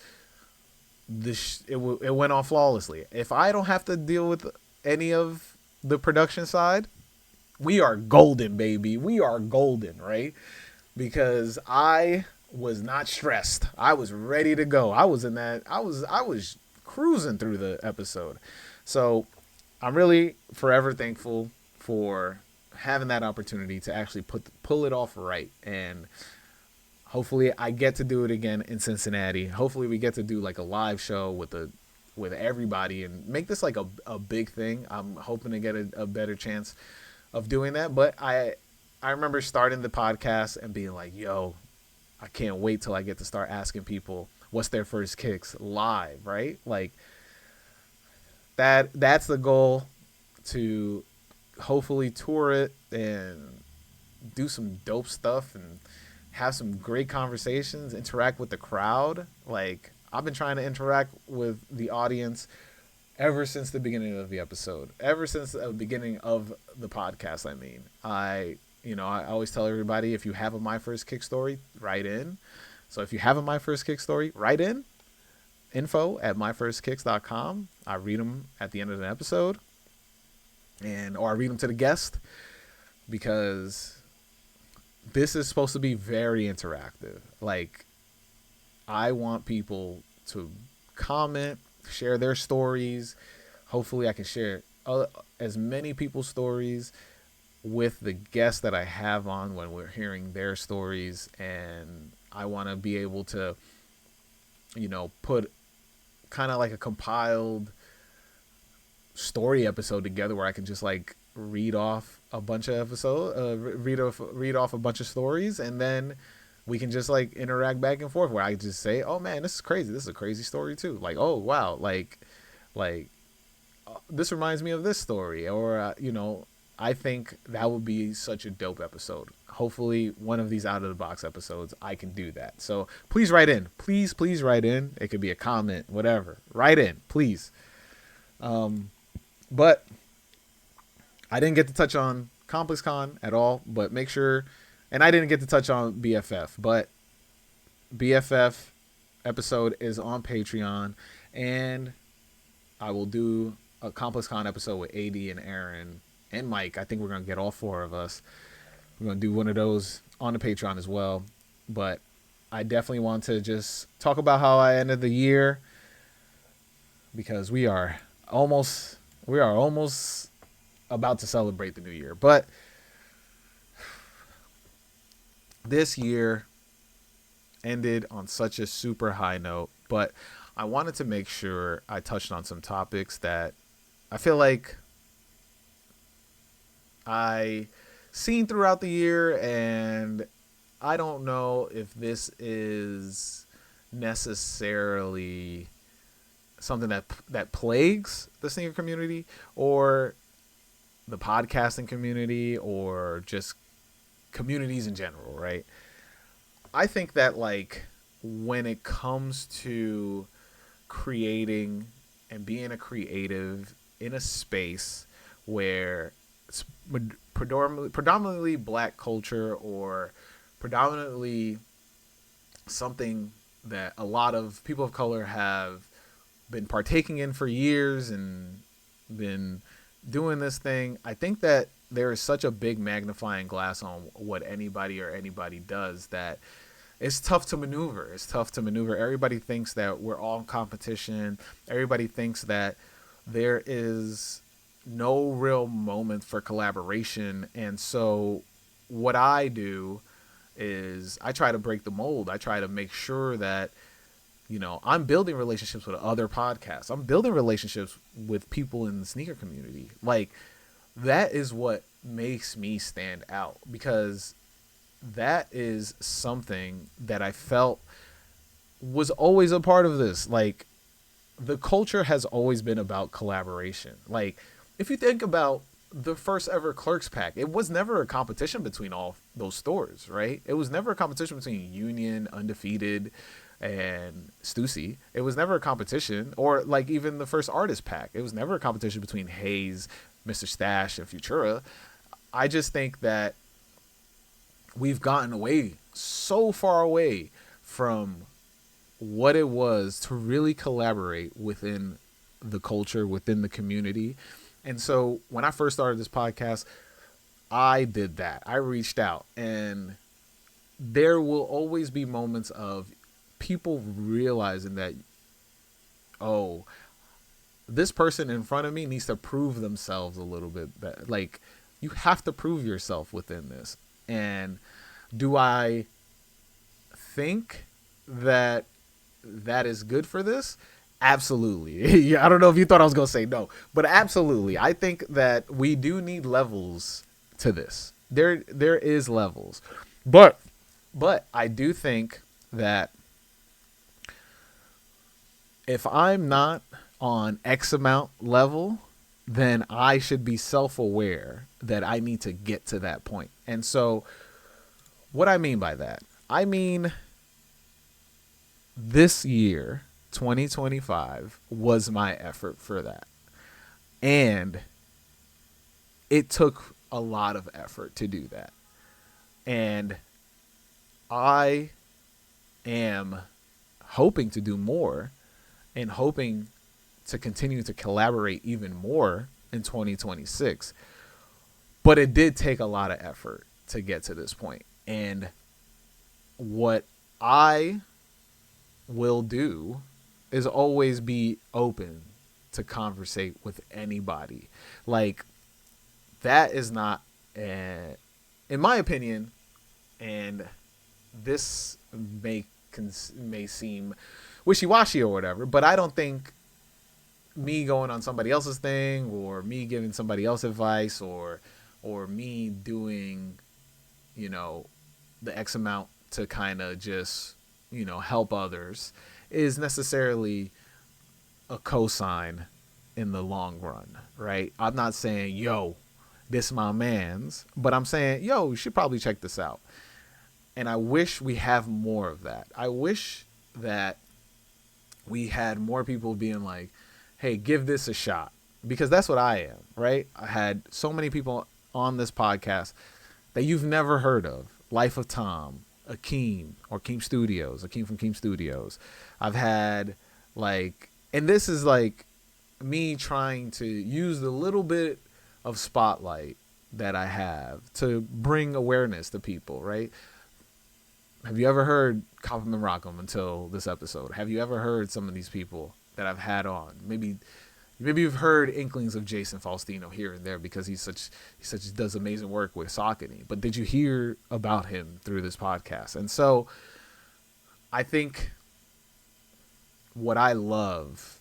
it went off flawlessly. If I don't have to deal with any of the production side, we are golden, baby. We are golden, right? Because I was not stressed. I was ready to go. I was cruising through the episode. So I'm really forever thankful for having that opportunity to actually pull it off right. And hopefully I get to do it again in Cincinnati. Hopefully we get to do like a live show with everybody and make this like a big thing. I'm hoping to get a better chance of doing that. But I remember starting the podcast and being like, yo, I can't wait till I get to start asking people what's their first kicks live, right? Like that's the goal, to hopefully tour it and do some dope stuff and have some great conversations, interact with the crowd. Like I've been trying to interact with the audience ever since the beginning of the episode, ever since the beginning of the podcast. I always tell everybody, if you have a My First Kick story, write in. So if you have a My First Kick story, write in. info@myfirstkicks.com. I read them at the end of the episode, or I read them to the guest, because this is supposed to be very interactive. Like, I want people to comment, share their stories. Hopefully I can share as many people's stories with the guests that I have on when we're hearing their stories. And I want to be able to, put kind of like a compiled story episode together where I can just like read off a bunch of read off a bunch of stories, and then we can just like interact back and forth, where I just say, oh man, this is crazy, this is a crazy story too, like, oh wow, like this reminds me of this story, or I think that would be such a dope episode. Hopefully one of these out of the box episodes I can do that. So please write in, please write in. It could be a comment, whatever, write in, please. But I didn't get to touch on ComplexCon at all, but make sure, and I didn't get to touch on BFF, but BFF episode is on Patreon, and I will do a ComplexCon episode with AD and Aaron and Mike. I think we're going to get all four of us. We're going to do one of those on the Patreon as well. But I definitely want to just talk about how I ended the year, because we are almost about to celebrate the new year. But this year ended on such a super high note, but I wanted to make sure I touched on some topics that I feel like I seen throughout the year, and I don't know if this is necessarily something that plagues the sneaker community or the podcasting community or just communities in general, right? I think that like when it comes to creating and being a creative in a space where it's predominantly black culture, or predominantly something that a lot of people of color have been partaking in for years and been doing this thing, I think that there is such a big magnifying glass on what anybody does that it's tough to maneuver. Everybody thinks that we're all in competition. Everybody thinks that there is no real moment for collaboration. And so what I do is I try to break the mold. I try to make sure that, I'm building relationships with other podcasts. I'm building relationships with people in the sneaker community. Like, that is what makes me stand out, because that is something that I felt was always a part of this. Like, the culture has always been about collaboration. Like, if you think about the first ever Clerks pack, it was never a competition between all those stores, right? It was never a competition between Union, Undefeated, and Stussy. It was never a competition. Or like even the first Artist pack, it was never a competition between Hayes, Mr. Stash, and Futura. I just think that we've gotten away, so far away from what it was to really collaborate within the culture, within the community. And so when I first started this podcast, I did that. I reached out, and there will always be moments of people realizing that, oh, this person in front of me needs to prove themselves a little bit better. Like, you have to prove yourself within this. And do I think that that is good for this? Absolutely. I don't know if you thought I was going to say no, but absolutely. I think that we do need levels to this. There is levels. But I do think that if I'm not on X amount level, then I should be self-aware that I need to get to that point. And so what I mean by that, I mean, this year, 2025, was my effort for that. And it took a lot of effort to do that. And I am hoping to do more and hoping to continue to collaborate even more in 2026. But it did take a lot of effort to get to this point. And what I will do is always be open to conversate with anybody. Like, that is not, in my opinion, and this may seem wishy-washy or whatever, but I don't think me going on somebody else's thing, or me giving somebody else advice, or me doing, the X amount to kind of just, help others, is necessarily a cosign in the long run, right? I'm not saying, yo, this my man's, but I'm saying, yo, you should probably check this out. And I wish we have more of that. I wish that we had more people being like, hey, give this a shot. Because that's what I am, right? I had so many people on this podcast that you've never heard of. Life of Tom, Akeem, or Keem Studios, Akeem from Keem Studios. I've had, and this is me trying to use the little bit of spotlight that I have to bring awareness to people, right? Have you ever heard Compliment Rockham until this episode? Have you ever heard some of these people that I've had on? Maybe you've heard inklings of Jason Faustino here and there, because he does amazing work with Saucony. But did you hear about him through this podcast? And so I think what I love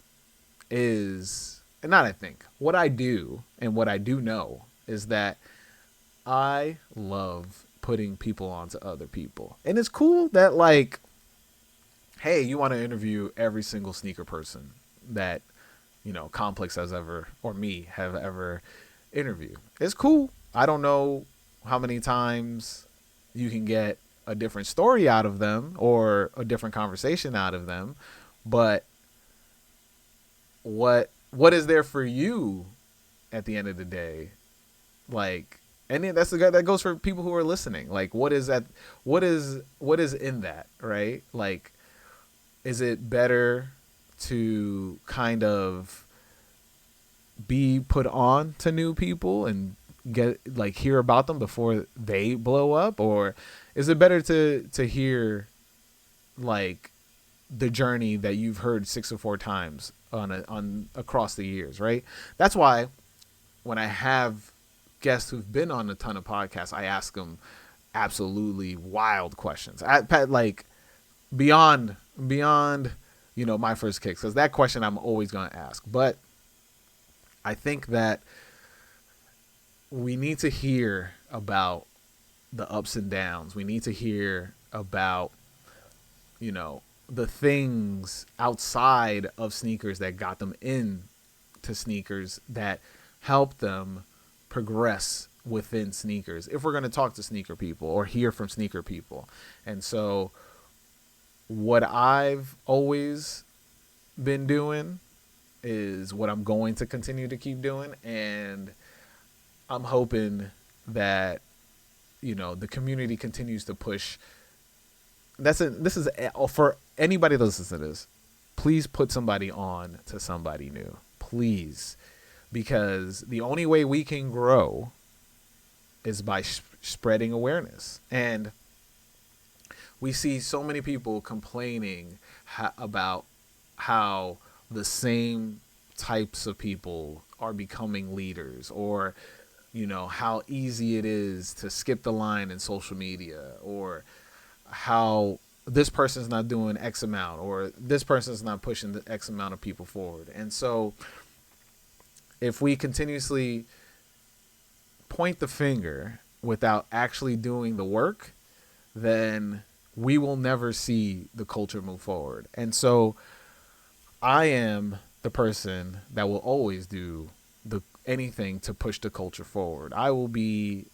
is, and not I think, what I do and what I do know is that I love putting people onto other people. And it's cool that, hey, you want to interview every single sneaker person that, Complex has ever, or me have ever interviewed. It's cool. I don't know how many times you can get a different story out of them or a different conversation out of them, but what is there for you at the end of the day? And that's that goes for people who are listening. What is that? What is in that, right? Is it better to kind of be put on to new people and get hear about them before they blow up, or is it better to hear the journey that you've heard 6 or 4 times on across the years, right? That's why when I have guests who've been on a ton of podcasts, I ask them absolutely wild questions, beyond my first kicks? Because that question I'm always going to ask. But I think that we need to hear about the ups and downs. We need to hear about, the things outside of sneakers that got them into sneakers that helped them progress within sneakers, if we're going to talk to sneaker people or hear from sneaker people. And so what I've always been doing is what I'm going to continue to keep doing, and I'm hoping that the community continues to push. This is for anybody that listens to this. Please put somebody on to somebody new, please, because the only way we can grow is by spreading awareness. And we see so many people complaining about how the same types of people are becoming leaders, or how easy it is to skip the line in social media, or how this person's not doing X amount, or this person's not pushing the X amount of people forward. And so if we continuously point the finger without actually doing the work, then we will never see the culture move forward. And so I am the person that will always do anything to push the culture forward. I will be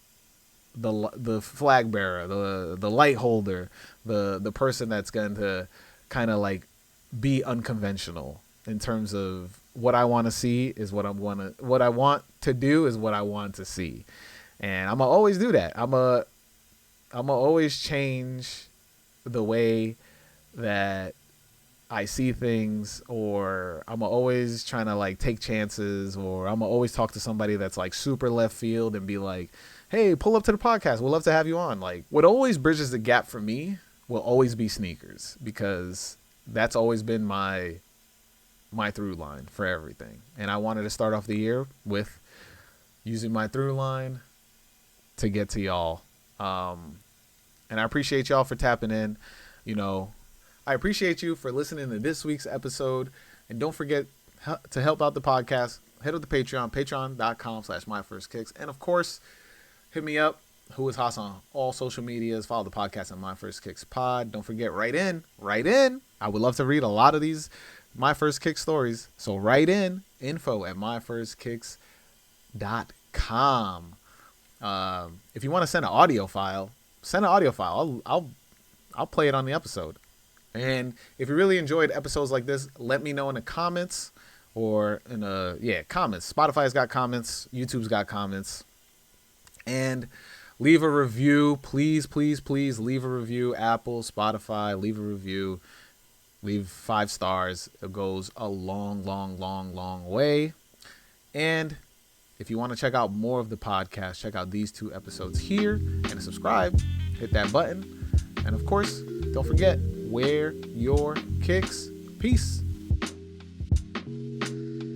the flag bearer, the light holder, the person that's going to kind of like be unconventional in terms of what I want to see is what I want to do is what I want to see. And I'm gonna always do that. I'm gonna always change the way that I see things, or I'm always trying to like take chances, or I'm always talk to somebody that's like super left field and be like, hey, pull up to the podcast. We'd love to have you on. Like, what always bridges the gap for me will always be sneakers, because that's always been my through line for everything. And I wanted to start off the year with using my through line to get to y'all. And I appreciate y'all for tapping in. I appreciate you for listening to this week's episode. And don't forget to help out the podcast. Head over to Patreon, patreon.com/myfirstkicks. And of course, hit me up, Who is Haas, on all social medias. Follow the podcast on My First Kicks Pod. Don't forget, write in. I would love to read a lot of these My First Kick stories. So write in, info@myfirstkicks.com. If you want to send an audio file, I'll play it on the episode. And if you really enjoyed episodes like this, let me know in the comments, or in comments. Spotify's got comments, YouTube's got comments. And leave a review. Please, please, please leave a review. Apple, Spotify, leave a review. Leave 5 stars. It goes a long, long, long, long way. And if you want to check out more of the podcast, check out these 2 episodes here and subscribe. Hit that button. And of course, don't forget, wear your kicks. Peace.